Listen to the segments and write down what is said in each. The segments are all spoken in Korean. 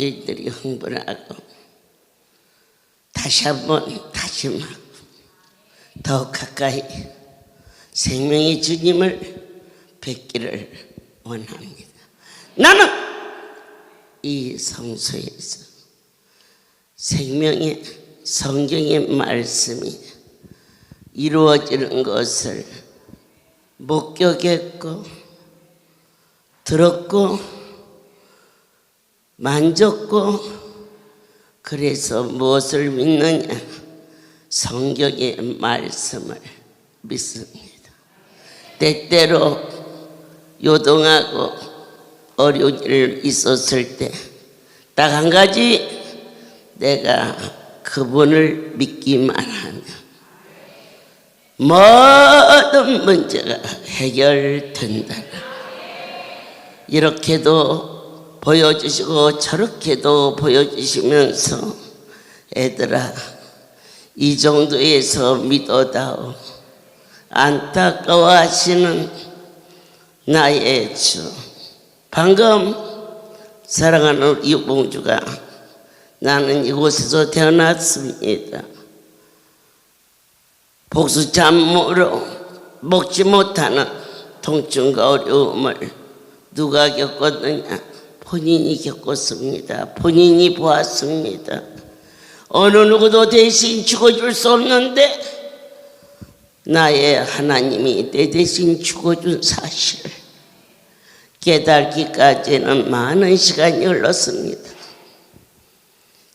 우리들이 흥분하고 다시 한번 다짐하고 더 가까이 생명의 주님을 뵙기를 원합니다. 나는 이 성소에서 생명의 성경의 말씀이 이루어지는 것을 목격했고 들었고 만졌고, 그래서 무엇을 믿느냐? 성경의 말씀을 믿습니다. 때때로 요동하고 어려운 일 있었을 때 딱 한 가지, 내가 그분을 믿기만 하면 모든 문제가 해결된다. 이렇게도 보여주시고 저렇게도 보여주시면서 애들아, 이 정도에서 믿어다오. 안타까워하시는 나의 주. 방금 사랑하는 이봉주가 나는 이곳에서 태어났습니다. 복수참으로 먹지 못하는 통증과 어려움을 누가 겪었느냐? 본인이 겪었습니다. 본인이 보았습니다. 어느 누구도 대신 죽어줄 수 없는데 나의 하나님이 내 대신 죽어준 사실을 깨닫기까지는 많은 시간이 흘렀습니다.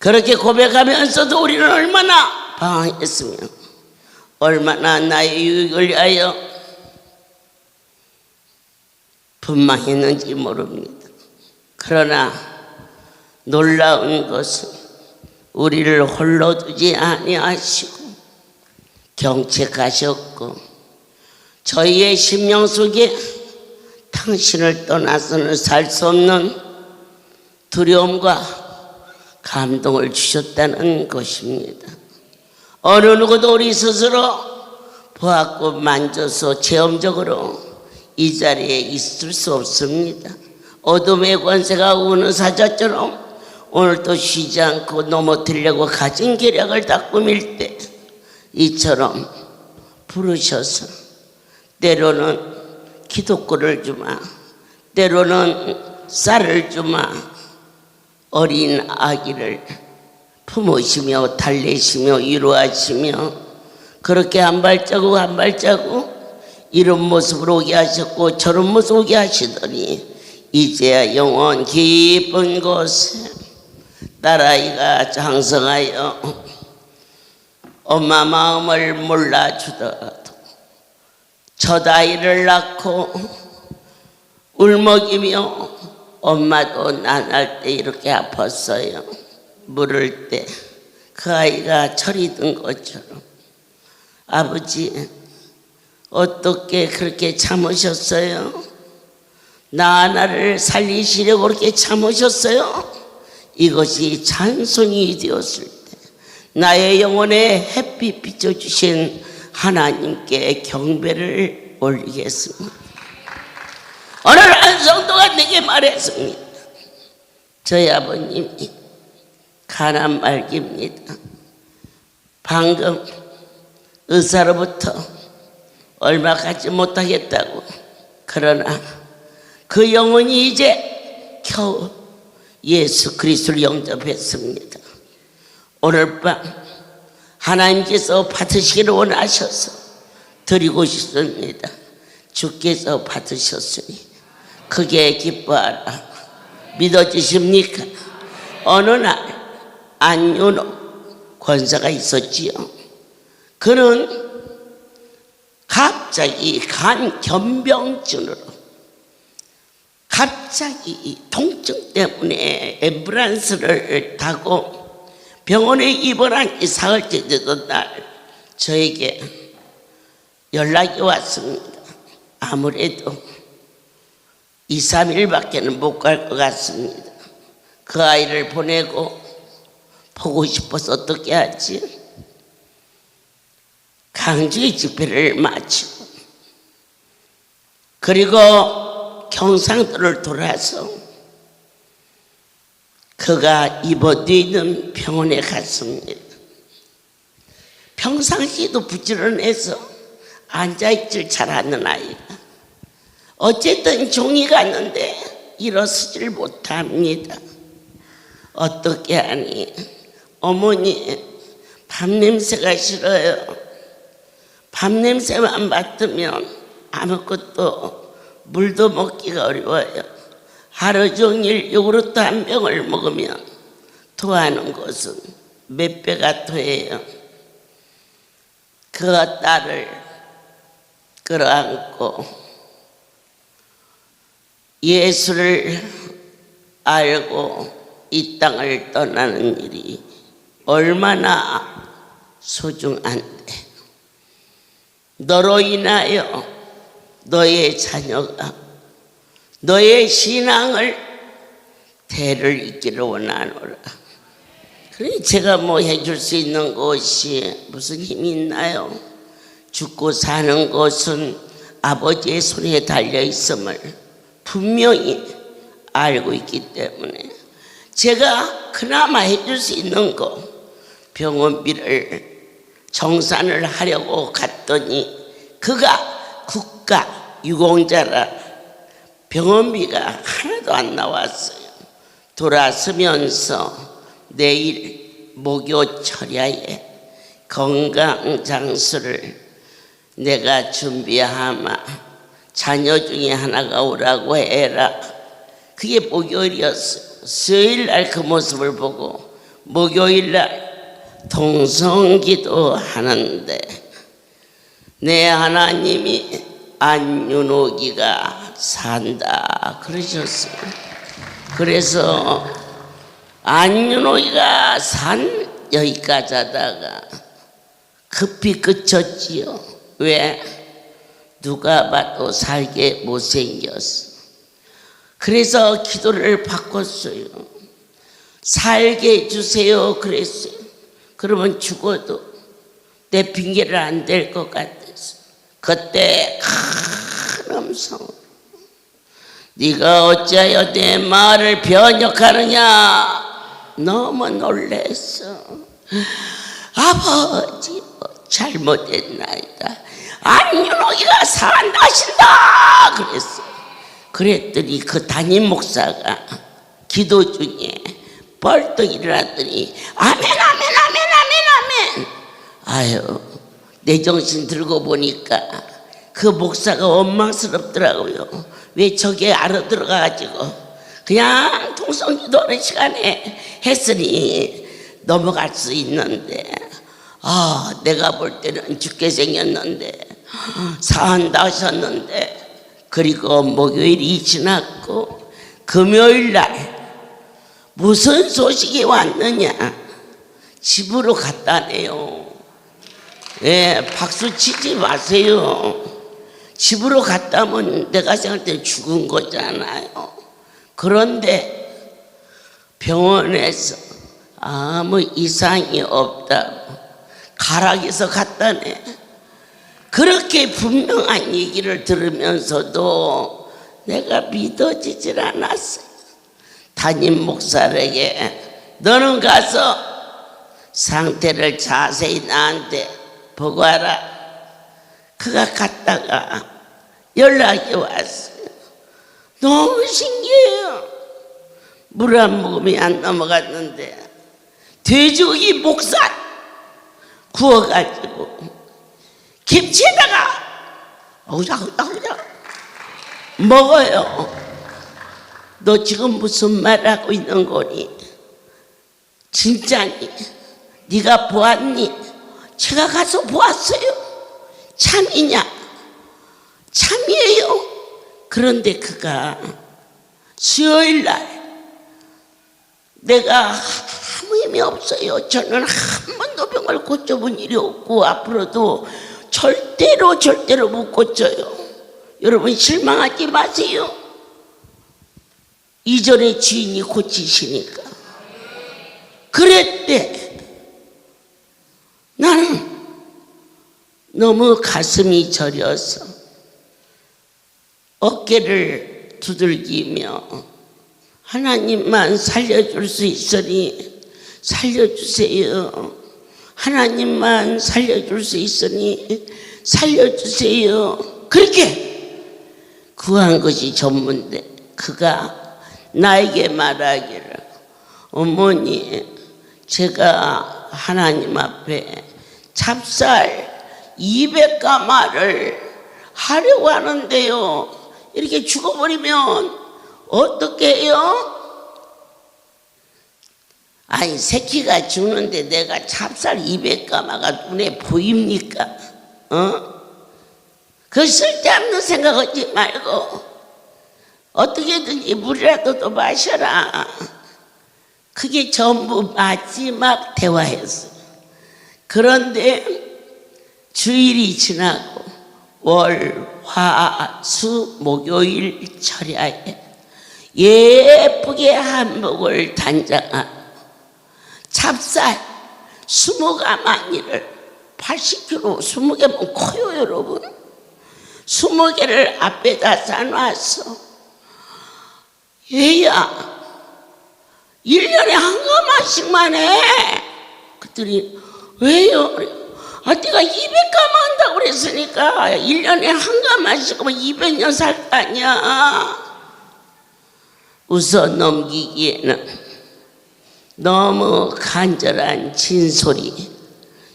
그렇게 고백하면서도 우리는 얼마나 방황했으며 얼마나 나의 유익을 위하여 분망했는지 모릅니다. 그러나 놀라운 것은 우리를 홀로 두지 아니하시고 경책하셨고 저희의 심령 속에 당신을 떠나서는 살 수 없는 두려움과 감동을 주셨다는 것입니다. 어느 누구도 우리 스스로 보았고 만져서 체험적으로 이 자리에 있을 수 없습니다. 어둠의 권세가 우는 사자처럼 오늘도 쉬지 않고 넘어뜨리려고 가진 계략을 다 꾸밀 때 이처럼 부르셔서 때로는 기독교를 주마, 때로는 쌀을 주마, 어린 아기를 품으시며 달래시며 위로하시며 그렇게 한 발자국 한 발자국 이런 모습으로 오게 하셨고 저런 모습으로 오게 하시더니 이제야 영원 깊은 곳에 딸아이가 장성하여 엄마 마음을 몰라주더라도 첫 아이를 낳고 울먹이며 엄마도 난할 때 이렇게 아팠어요. 물을 때 그 아이가 철이 든 것처럼 아버지 어떻게 그렇게 참으셨어요? 나 하나를 살리시려고 그렇게 참으셨어요? 이것이 찬송이 되었을 때 나의 영혼에 햇빛 비춰주신 하나님께 경배를 올리겠습니다. 오늘 한 성도가 내게 말했습니다. 저희 아버님이 가난 말기입니다. 방금 의사로부터 얼마 갖지 못하겠다고. 그러나 그 영혼이 이제 겨우 예수 그리스도를 영접했습니다. 오늘 밤 하나님께서 받으시기를 원하셔서 드리고 싶습니다. 주께서 받으셨으니 크게 기뻐하라. 믿어지십니까? 어느 날 안윤호 권사가 있었지요. 그는 갑자기 간 겸병증으로 갑자기 통증 때문에 앰뷸런스를 타고 병원에 입원한 지 사흘째 되던 날 저에게 연락이 왔습니다. 아무래도 2, 3일밖에는 못 갈 것 같습니다. 그 아이를 보내고 보고 싶어서 어떻게 하지? 강주의 집회를 마치고 그리고 경상도를 돌아서 그가 입원되는 병원에 갔습니다. 평상시에도 부지런해서 앉아있질 잘하는 아이가 어쨌든 종이 갔는데 일어서질 못합니다. 어떻게 하니? 어머니, 밤냄새가 싫어요. 밤냄새만 맡으면 아무것도 물도 먹기가 어려워요. 하루 종일 요구르트 한 병을 먹으면 토하는 것은 몇 배가 토해요. 그 딸을 끌어안고 예수를 알고 이 땅을 떠나는 일이 얼마나 소중한데, 너로 인하여 너의 자녀가 너의 신앙을 대를 잇기를 원하노라. 그래, 제가 뭐 해줄 수 있는 것이 무슨 힘이 있나요? 죽고 사는 것은 아버지의 손에 달려 있음을 분명히 알고 있기 때문에 제가 그나마 해줄 수 있는 거, 병원비를 정산을 하려고 갔더니 그가 국가 유공자라 병원비가 하나도 안 나왔어요. 돌아서면서 내일 목요 철야에 건강장수를 내가 준비하마 자녀 중에 하나가 오라고 해라. 그게 목요일이었어요. 수요일날 그 모습을 보고 목요일날 동성기도 하는데 내 하나님이 안윤옥이가 산다 그러셨어요. 그래서 안윤옥이가 산 여기까지 하다가 급히 그쳤지요. 왜? 누가 봐도 살게 못생겼어. 그래서 기도를 바꿨어요. 살게 해주세요 그랬어요. 그러면 죽어도 내 핑계를 안 댈 것 같았어. 그때 큰 음성으로 네가 어찌하여 내 말을 변역하느냐. 너무 놀랬어. 아버지 잘못했나이다. 안윤옥이가 살아나신다 그랬어. 그랬더니 그 담임 목사가 기도 중에 벌떡 일어났더니 아멘 아멘 아멘 아멘 아멘. 아유, 내 정신 들고 보니까 그 목사가 원망스럽더라고요. 왜 저게 알아들어가지고 그냥 통성기도하는 시간에 했으니 넘어갈 수 있는데, 내가 볼 때는 죽게 생겼는데 산다 하셨는데, 그리고 목요일이 지났고 금요일날 무슨 소식이 왔느냐. 집으로 갔다네요. 예, 박수 치지 마세요. 집으로 갔다면 내가 생각할 때 죽은 거잖아요. 그런데 병원에서 아무 이상이 없다고 가락에서 갔다네. 그렇게 분명한 얘기를 들으면서도 내가 믿어지질 않았어요. 담임 목사에게 너는 가서 상태를 자세히 나한테 보고 와라. 그가 갔다가 연락이 왔어요. 너무 신기해요. 물 한 모금이 안 넘어갔는데 돼지고기 목살 구워가지고 김치에다가 어우자 먹어요. 너 지금 무슨 말하고 있는 거니? 진짜니? 네가 보았니? 제가 가서 보았어요. 참이냐? 참이에요. 그런데 그가 수요일날 내가 아무 힘이 없어요. 저는 한 번도 병을 고쳐본 일이 없고 앞으로도 절대로 못 고쳐요. 여러분 실망하지 마세요. 이전에 주인이 고치시니까. 그랬대. 나는 너무 가슴이 저려서 어깨를 두들기며 하나님만 살려줄 수 있으니 살려주세요. 하나님만 살려줄 수 있으니 살려주세요. 그렇게 구한 것이 전부인데 그가 나에게 말하기를 어머니 제가 하나님 앞에 찹쌀 200가마를 하려고 하는데요. 이렇게 죽어버리면 어떻게 해요? 아니 새끼가 죽는데 내가 찹쌀 200가마가 눈에 보입니까? 그 쓸데없는 생각하지 말고 어떻게든지 물이라도 더 마셔라. 그게 전부 마지막 대화였어요. 그런데 주일이 지나고 월, 화, 수, 목요일 철야에 예쁘게 한복을 단장한 찹쌀 20가마니를 80kg, 20개면 커요 여러분. 20개를 앞에다 싸놨어. 얘야 1년에 한 가마씩만 해. 그랬더니 왜요? 내가 200가마 한다고 그랬으니까 1년에 한 가마씩 하면 200년 살 거 아니야. 웃어 넘기기에는 너무 간절한 진솔이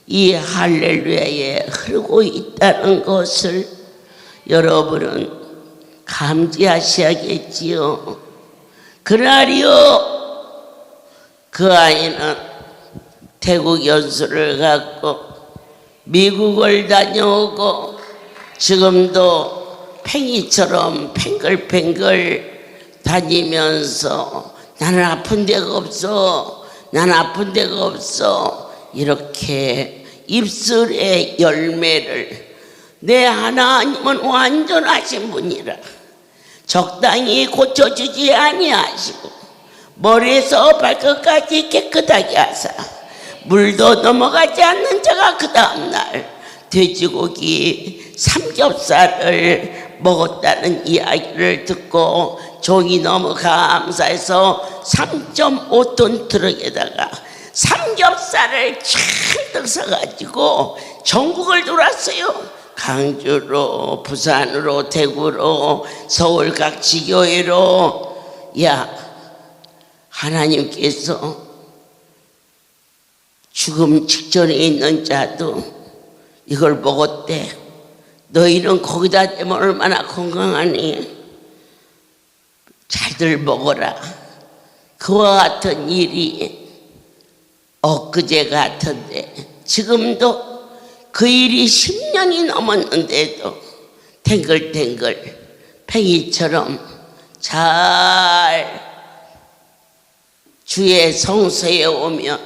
이 할렐루야에 흐르고 있다는 것을 여러분은 감지하셔야겠지요. 그날이요 그 아이는 태국 연수를 갔고 미국을 다녀오고 지금도 팽이처럼 팽글팽글 다니면서 나는 아픈 데가 없어, 나는 아픈 데가 없어 이렇게 입술의 열매를 내 하나님은 완전하신 분이라 적당히 고쳐주지 아니하시고 머리에서 발끝까지 깨끗하게 하사 물도 넘어가지 않는 자가 그 다음날 돼지고기 삼겹살을 먹었다는 이야기를 듣고 종이 너무 감사해서 3.5톤 트럭에다가 삼겹살을 잔뜩 사가지고 전국을 돌았어요. 강주로, 부산으로, 대구로, 서울 각 지교회로. 야, 하나님께서 죽음 직전에 있는 자도 이걸 먹었대. 너희는 거기다 대면 얼마나 건강하니? 잘들 먹어라. 그와 같은 일이 엊그제 같은데 지금도 그 일이 10년이 넘었는데도 탱글탱글 팽이처럼 잘 주의 성소에 오면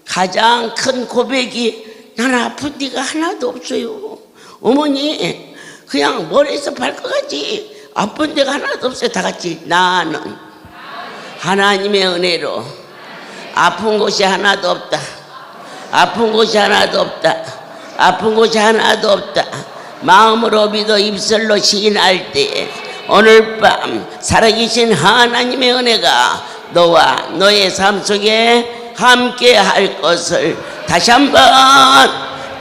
가장 큰 고백이 나는 아픈 데가 하나도 없어요. 어머니 그냥 머리에서 발끝까지 아픈 데가 하나도 없어요. 다 같이 나는 하나님의 은혜로 아픈 곳이 하나도 없다. 아픈 곳이 하나도 없다. 아픈 곳이 하나도 없다. 마음으로 믿어 입술로 시인할 때 오늘 밤 살아계신 하나님의 은혜가 너와 너의 삶 속에 함께 할 것을 다시 한번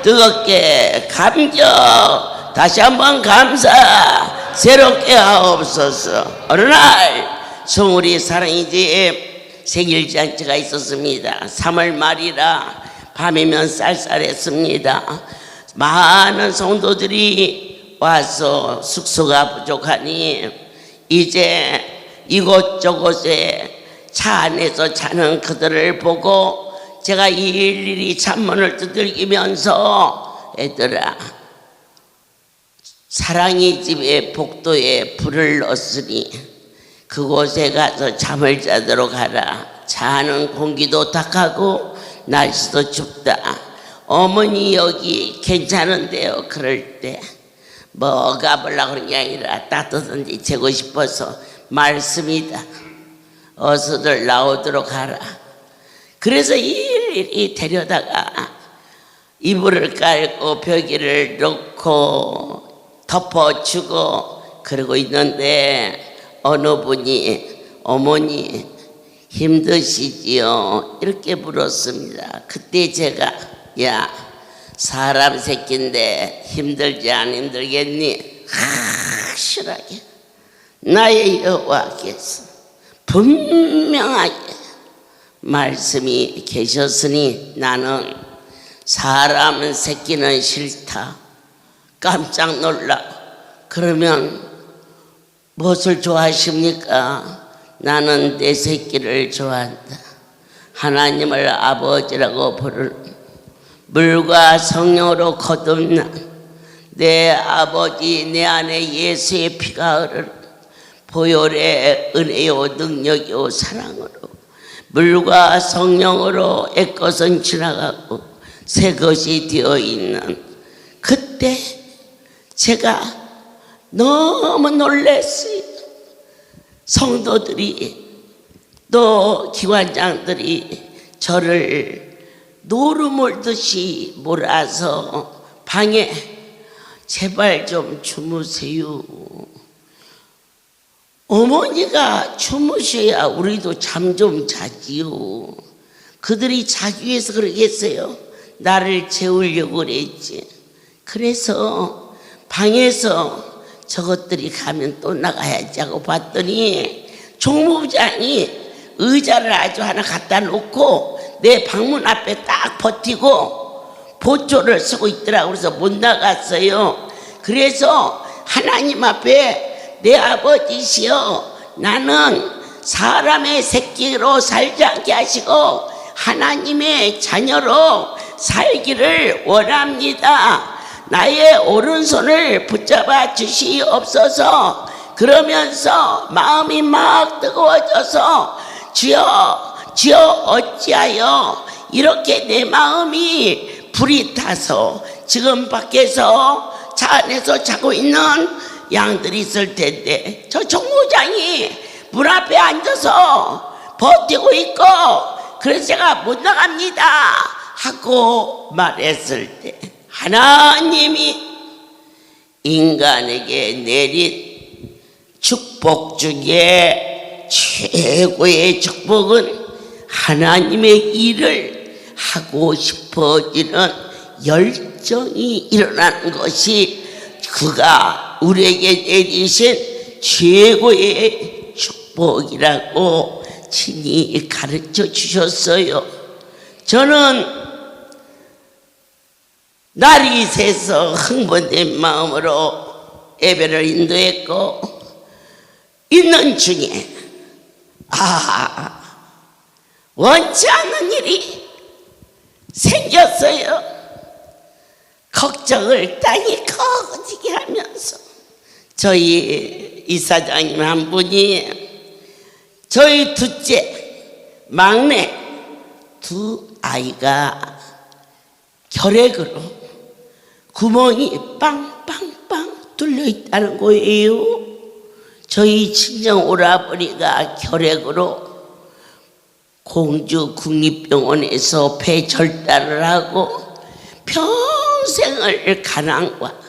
뜨겁게 감격, 다시 한번 감사 새롭게 하옵소서. 어느 날 성우리 사랑이 집 생일잔치가 있었습니다. 3월 말이라 밤이면 쌀쌀했습니다. 많은 성도들이 와서 숙소가 부족하니 이제 이곳저곳에 차 안에서 자는 그들을 보고 제가 일일이 창문을 두들기면서 애들아 사랑이 집에 복도에 불을 넣었으니 그곳에 가서 잠을 자도록 하라. 자는 공기도 탁하고 날씨도 춥다. 어머니 여기 괜찮은데요. 그럴 때 뭐가 보려고 그런 게 아니라 따뜻한데 재고 싶어서 말씀이다. 어서들 나오도록 하라. 그래서 일일이 데려다가 이불을 깔고 벽에를 놓고 덮어주고 그러고 있는데 어느 분이 어머니 힘드시지요? 이렇게 물었습니다. 그때 제가 야 사람 새끼인데 힘들지 안 힘들겠니? 확실하게 나의 여호와께서 분명하게 말씀이 계셨으니 나는 사람 새끼는 싫다. 깜짝 놀라. 그러면 무엇을 좋아하십니까? 나는 내 새끼를 좋아한다. 하나님을 아버지라고 부르는 물과 성령으로 거듭난 내 아버지 내 안에 예수의 피가 흐르는 보혈의 은혜요 능력이요 사랑으로 물과 성령으로 옛것은 지나가고 새 것이 되어 있는 그때 제가 너무 놀랐어요. 성도들이 또 기관장들이 저를 노루 몰듯이 몰아서 방에 제발 좀 주무세요. 어머니가 주무셔야 우리도 잠 좀 자지요. 그들이 자기 위해서 그러겠어요? 나를 재우려고 그랬지. 그래서 방에서 저것들이 가면 또 나가야지 하고 봤더니 총무부장이 의자를 아주 하나 갖다 놓고 내 방문 앞에 딱 버티고 보초를 쓰고 있더라고. 그래서 못 나갔어요. 그래서 하나님 앞에 내 아버지시여 나는 사람의 새끼로 살지 않게 하시고 하나님의 자녀로 살기를 원합니다. 나의 오른손을 붙잡아 주시옵소서. 그러면서 마음이 막 뜨거워져서 주여 어찌하여 이렇게 내 마음이 불이 타서 지금 밖에서 차 안에서 자고 있는 양들이 있을 텐데 저 총무장이 문 앞에 앉아서 버티고 있고 그래서 제가 못 나갑니다 하고 말했을 때 하나님이 인간에게 내린 축복 중에 최고의 축복은 하나님의 일을 하고 싶어지는 열정이 일어나는 것이 그가 우리에게 내리신 최고의 축복이라고 친히 가르쳐 주셨어요. 저는 날이 새서 흥분된 마음으로 예배를 인도했고 있는 중에 원치 않는 일이 생겼어요. 걱정을 땅이 커지게 하면서 저희 이사장님 한 분이 저희 둘째 막내 두 아이가 결핵으로 구멍이 빵빵빵 뚫려 있다는 거예요. 저희 친정 오라버니가 결핵으로 공주 국립병원에서 폐절단을 하고 평생을 가난과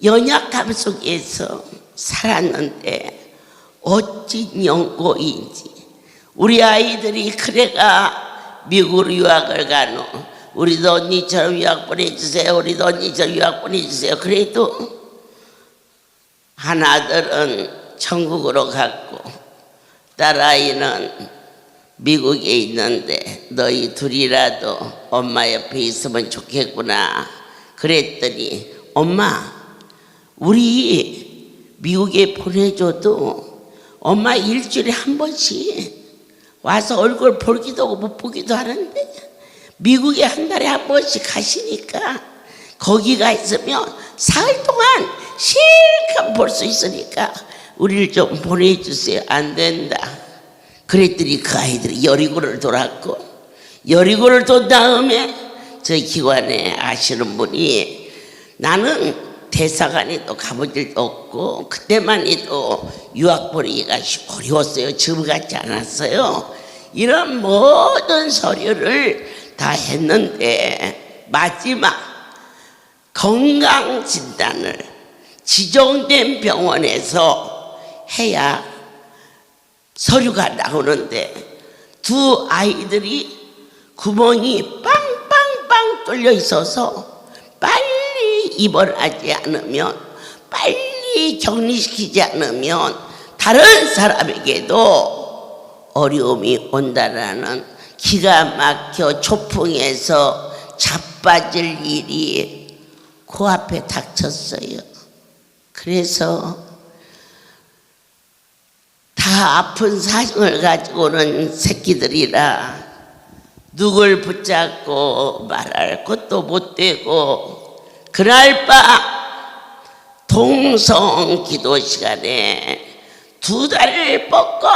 연약함 속에서 살았는데 어찌 연고인지 우리 아이들이 그래가 미국으로 유학을 가노. 우리도 언니처럼 유학 보내주세요. 우리도 언니처럼 유학 보내주세요. 그래도 하나들은 천국으로 갔고 딸아이는 미국에 있는데 너희 둘이라도 엄마 옆에 있으면 좋겠구나. 그랬더니 엄마 우리 미국에 보내줘도 엄마 일주일에 한 번씩 와서 얼굴 보기도 하고 못 보기도 하는데 미국에 한 달에 한 번씩 가시니까 거기가 있으면 사흘 동안 실컷 볼 수 있으니까 우리를 좀 보내주세요. 안 된다. 그랬더니 그 아이들이 여리고를 돌았고 여리고를 돈 다음에 저희 기관에 아시는 분이 나는 대사관에도 가본 적도 없고 그때만 해도 유학 보내기가 어려웠어요. 지금 같지 않았어요. 이런 모든 서류를 다 했는데 마지막 건강진단을 지정된 병원에서 해야 서류가 나오는데 두 아이들이 구멍이 빵빵빵 뚫려 있어서 빨리 입원하지 않으면, 빨리 격리시키지 않으면 다른 사람에게도 어려움이 온다라는 기가 막혀 초풍에서 자빠질 일이 코앞에 닥쳤어요. 그래서 다 아픈 사정을 가지고는 새끼들이라 누굴 붙잡고 말할 것도 못 되고, 그날 밤 동성 기도 시간에 두 다리를 뻗고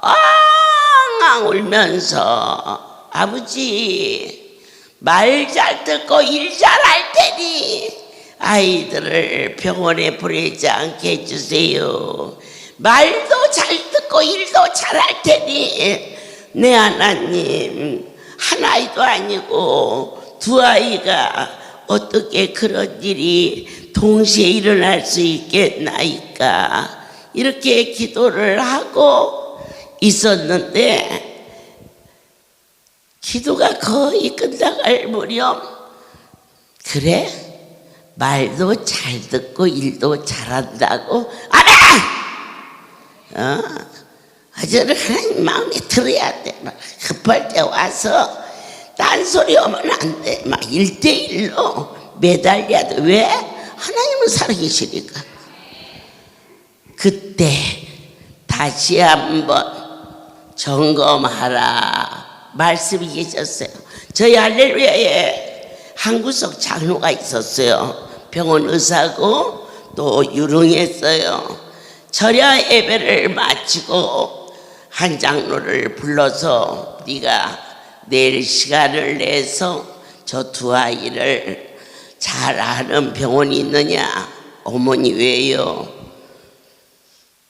엉엉 울면서 아버지 말 잘 듣고 일 잘할 테니 아이들을 병원에 보내지 않게 해주세요. 말도 잘 듣고 일도 잘할 테니 내 하나님, 한 아이도 아니고 두 아이가 어떻게 그런 일이 동시에 일어날 수 있겠나이까, 이렇게 기도를 하고 있었는데 기도가 거의 끝나갈 무렵, 그래? 말도 잘 듣고 일도 잘한다고? 아멘! 저는 하나님 마음에 들어야 돼. 막 급할 때 와서 딴소리 하면 안 돼. 막 1대1로 매달려야 돼. 왜? 하나님은 살아계시니까. 그때 다시 한번 점검하라 말씀이 계셨어요. 저희 할렐루야에 한 구석 장로가 있었어요. 병원 의사고 또 유능했어요. 절야 예배를 마치고 한 장로를 불러서 네가 내일 시간을 내서 저 두 아이를 잘 아는 병원이 있느냐? 어머니 왜요?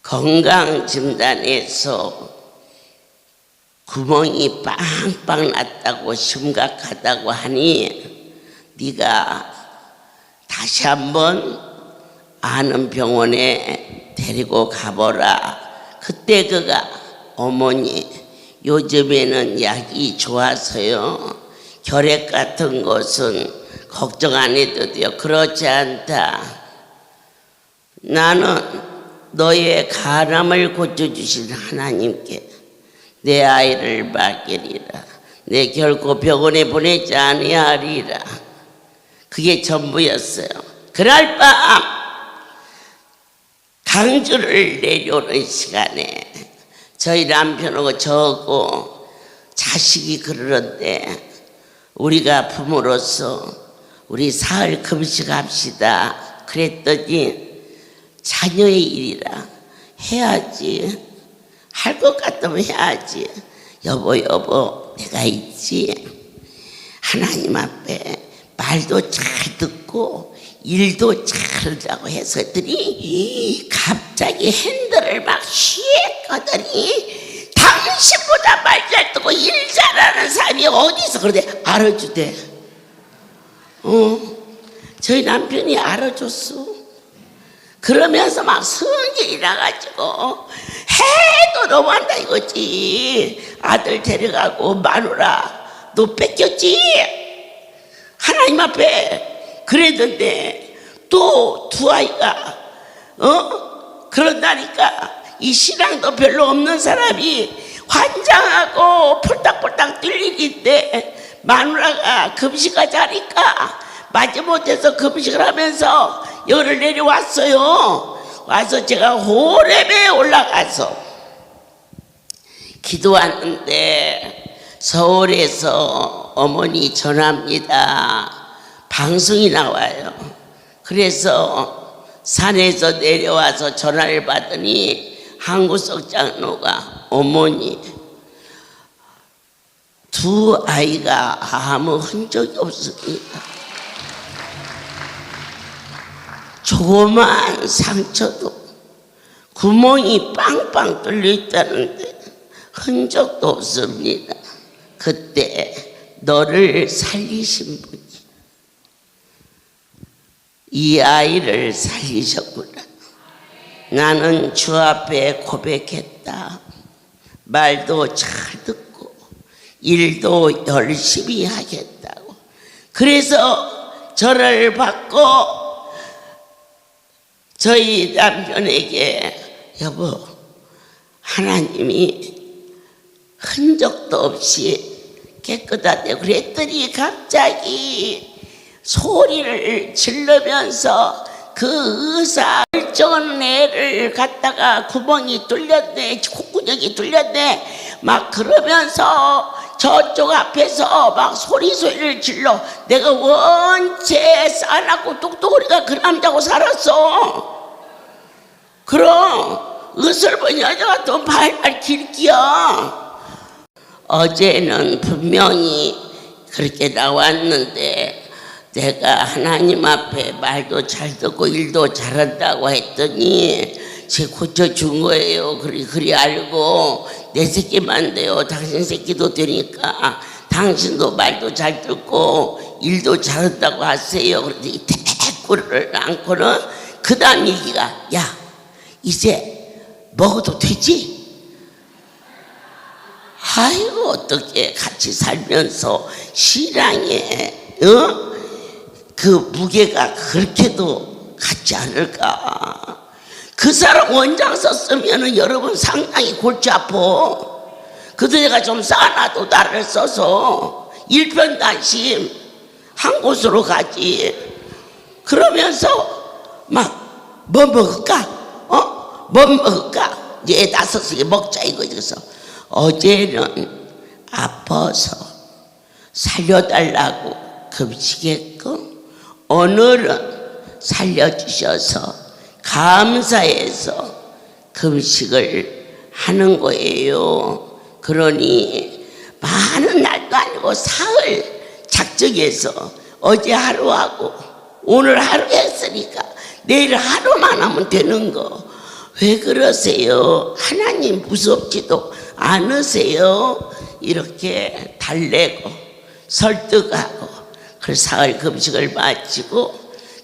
건강진단에서 구멍이 빵빵 났다고 심각하다고 하니 네가 다시 한번 아는 병원에 데리고 가보라. 그때 그가 어머니 요즘에는 약이 좋아서요 결핵 같은 것은 걱정 안 해도 돼요. 그렇지 않다. 나는 너의 간암을 고쳐주신 하나님께 내 아이를 맡기리라. 내 결코 병원에 보내지 아니하리라. 그게 전부였어요. 그날 밤 강주를 내려오는 시간에 저희 남편하고 저하고 자식이 그러는데 우리가 부모로서 우리 사흘 금식합시다 그랬더니 자녀의 일이라 해야지, 할 것 같으면 해야지. 여보 내가 있지. 하나님 앞에 말도 잘 듣고 일도 잘한다고 했더니 갑자기 핸들을 막 휘었거더니 당신보다 말 잘 듣고 일 잘하는 사람이 어디서 그러대. 알아주대. 저희 남편이 알아줬어. 그러면서 막 성질이 나가지고 해도 너무한다 이거지. 아들 데려가고 마누라 너 뺏겼지? 하나님 앞에 그랬는데 또 두 아이가 그런다니까. 이 신앙도 별로 없는 사람이 환장하고 폴딱폴딱 뛸 일인데 마누라가 금식하자 하니까 마지못해서 금식을 하면서 여기를 내려왔어요. 와서 제가 호렙에 올라가서 기도하는데 서울에서 어머니 전화합니다. 방송이 나와요. 그래서 산에서 내려와서 전화를 받더니 한구석 장로가 어머니 두 아이가 아무 흔적이 없습니다. 조그만 상처도 구멍이 빵빵 뚫려 있다는데 흔적도 없습니다. 그때 너를 살리신 분이 이 아이를 살리셨구나. 나는 주 앞에 고백했다. 말도 잘 듣고 일도 열심히 하겠다고. 그래서 저를 받고 저희 남편에게 여보, 하나님이 흔적도 없이 깨끗하대 그랬더니 갑자기 소리를 지르면서 그 의사 멀쩡한 애를 갖다가 구멍이 뚫렸네, 콧구멍이 뚫렸네 막 그러면서 저쪽 앞에서 막 소리를 질러. 내가 원체 싸놨고 똑똑거리가 그 남자하고 살았어. 그럼 의술본 여자가 또 발발 길기야. 어제는 분명히 그렇게 나왔는데 내가 하나님 앞에 말도 잘 듣고 일도 잘한다고 했더니 제 고쳐준 거예요. 그리 알고 내 새끼만 돼요. 당신 새끼도 되니까 당신도 말도 잘 듣고 일도 잘한다고 하세요. 그런데 대꾸를 안고는 그 다음 얘기가 야 이제 먹어도 되지? 아이고 어떻게 같이 살면서 신앙에 그 무게가 그렇게도 같지 않을까. 그 사람 원장 썼으면 여러분 상당히 골치 아파. 그래도 내가 좀 싸놔도 나를 써서 일편단심 한 곳으로 가지. 그러면서 막 뭐 먹을까? 뭐 먹을까? 이제 애 다섯이 먹자 이거. 그래서 어제는 아파서 살려달라고 금식했고 오늘은 살려주셔서 감사해서 금식을 하는 거예요. 그러니 많은 날도 아니고 사흘 작정해서 어제 하루 하고 오늘 하루 했으니까 내일 하루만 하면 되는 거. 왜 그러세요? 하나님 무섭지도 않으세요? 이렇게 달래고 설득하고 그 사흘 금식을 마치고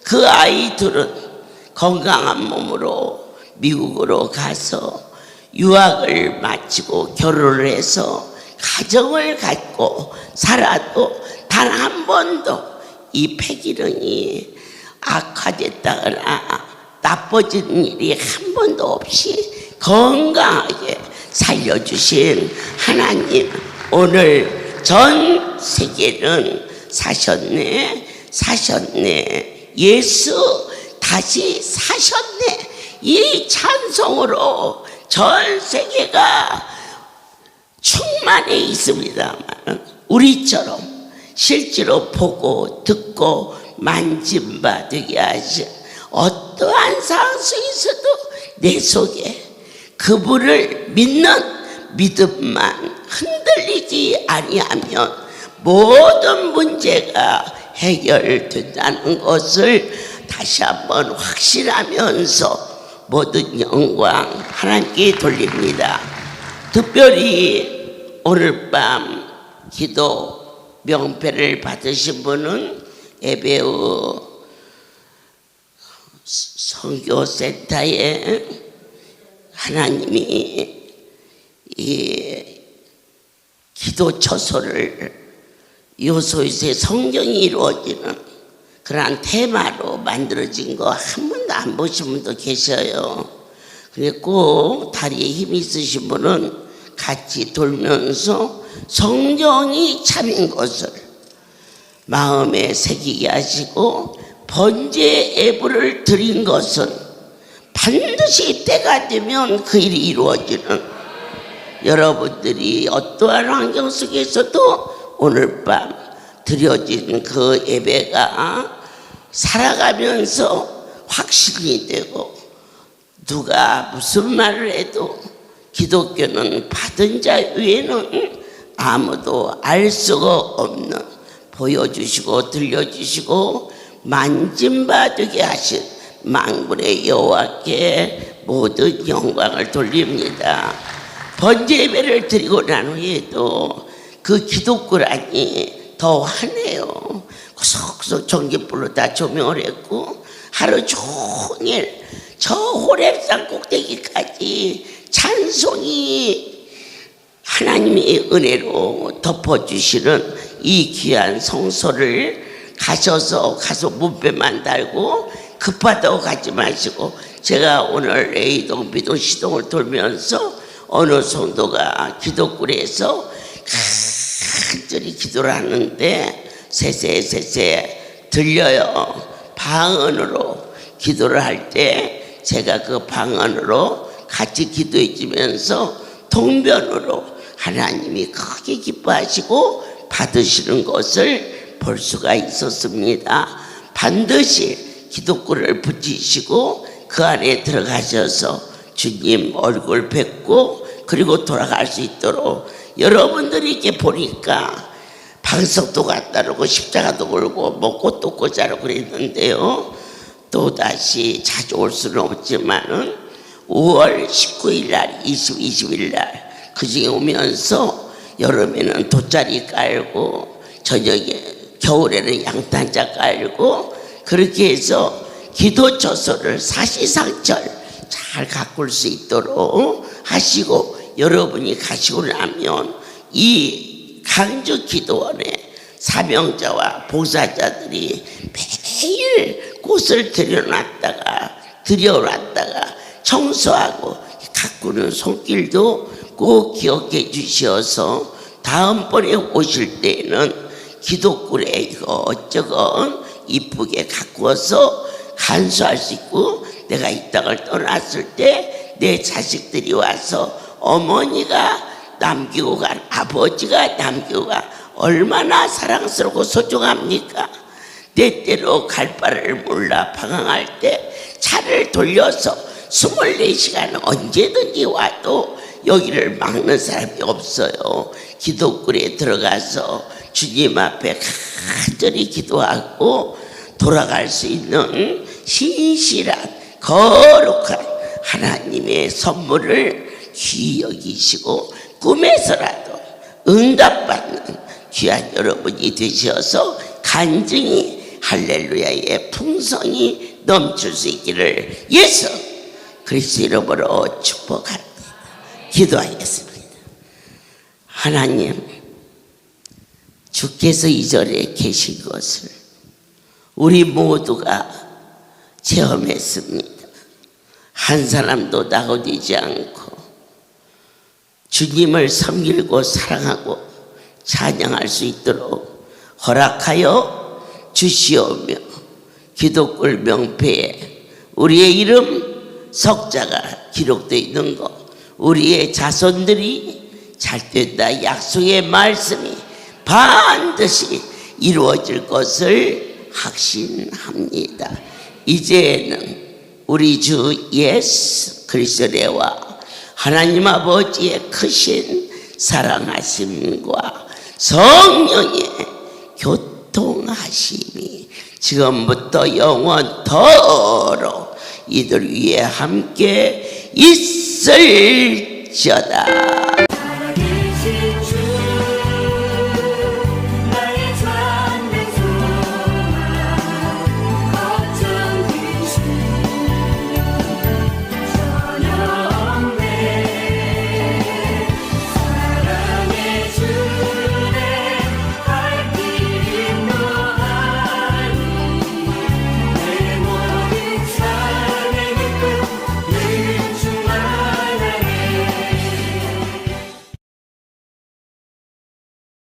그 아이들은 건강한 몸으로 미국으로 가서 유학을 마치고 결혼을 해서 가정을 갖고 살아도 단 한 번도 이 폐기능이 악화됐다거나 나빠진 일이 한 번도 없이 건강하게 살려주신 하나님, 오늘 전 세계는 사셨네. 예수 다시 사셨네. 이 찬송으로 전 세계가 충만해 있습니다만 우리처럼 실제로 보고 듣고 만진 바 되게 하신 어떠한 상황 속에서도 내 속에 그분을 믿는 믿음만 흔들리지 아니하면 모든 문제가 해결된다는 것을 다시 한번 확신하면서 모든 영광 하나님께 돌립니다. 특별히 오늘 밤 기도 명패를 받으신 분은 예배후 선교센터에 하나님이 이 기도 처소를 요소에서 성경이 이루어지는 그러한 테마로 만들어진 거 한 번도 안 보신 분도 계셔요. 그래 꼭 다리에 힘이 있으신 분은 같이 돌면서 성경이 참인 것을 마음에 새기게 하시고 번제 예불을 드린 것은 반드시 때가 되면 그 일이 이루어지는 여러분들이 어떠한 환경 속에서도 오늘 밤 드려진 그 예배가 살아가면서 확신이 되고 누가 무슨 말을 해도 기독교는 받은 자 외에는 아무도 알 수가 없는 보여주시고 들려주시고 만진 바 되게 하신 만군의 여호와께 모든 영광을 돌립니다. 번제 예배를 드리고 난 후에도 그 기독교란이 더 하네요. 구석구석 전깃불로 다 조명을 했고 하루 종일 저 호렙산 꼭대기까지 찬송이 하나님의 은혜로 덮어주시는 이 귀한 성소를 가서 문배만 달고 급하다고 가지 마시고, 제가 오늘 A동, B동, C동을 돌면서 어느 성도가 기도굴에서 간절히 기도를 하는데 세세 들려요. 방언으로 기도를 할 때 제가 그 방언으로 같이 기도해 주면서 동변으로 하나님이 크게 기뻐하시고 받으시는 것을 볼 수가 있었습니다. 반드시 기도굴을 붙이시고 그 안에 들어가셔서 주님 얼굴 뵙고 그리고 돌아갈 수 있도록, 여러분들이 이렇게 보니까 방석도 갖다 놓고 십자가도 걸고 뭐 꽃도 꽂자고 그랬는데요. 또다시 자주 올 수는 없지만은 5월 19일 날, 20일 날 그중에 오면서 여름에는 돗자리 깔고 저녁에 겨울에는 양탄자 깔고 그렇게 해서 기도 처소를 사시상철 잘 가꿀 수 있도록 하시고, 여러분이 가시고 나면 이 강주 기도원에 사명자와 봉사자들이 매일 꽃을 들여놨다가 청소하고 가꾸는 손길도 꼭 기억해 주셔서 다음번에 오실 때는 기도굴에 이것저것 이쁘게 가꾸어서 간수할 수 있고, 내가 이 땅을 떠났을 때 내 자식들이 와서 어머니가 남기고 간, 아버지가 남기고 간 얼마나 사랑스럽고 소중합니까? 때때로 갈 바를 몰라 방황할 때 차를 돌려서 24시간 언제든지 와도 여기를 막는 사람이 없어요. 기도굴에 들어가서 주님 앞에 간절히 기도하고 돌아갈 수 있는 신실한 거룩한 하나님의 선물을 귀히 여기시고 꿈에서라도 응답받는 귀한 여러분이 되셔서 간증이 할렐루야의 풍성이 넘칠 수 있기를 예수 그리스도 이름으로 축복합니다. 기도하겠습니다. 하나님, 주께서 이 절에 계신 것을 우리 모두가 체험했습니다. 한 사람도 낙오되지 않고 주님을 섬기고 사랑하고 찬양할 수 있도록 허락하여 주시오며, 기도굴 명패에 우리의 이름 석자가 기록되어 있는 것, 우리의 자손들이 잘된다 약속의 말씀이 반드시 이루어질 것을 확신합니다. 이제는 우리 주 예수 그리스도와 하나님 아버지의 크신 사랑하심과 성령의 교통하심이 지금부터 영원토록 이들 위에 함께 있을지어다.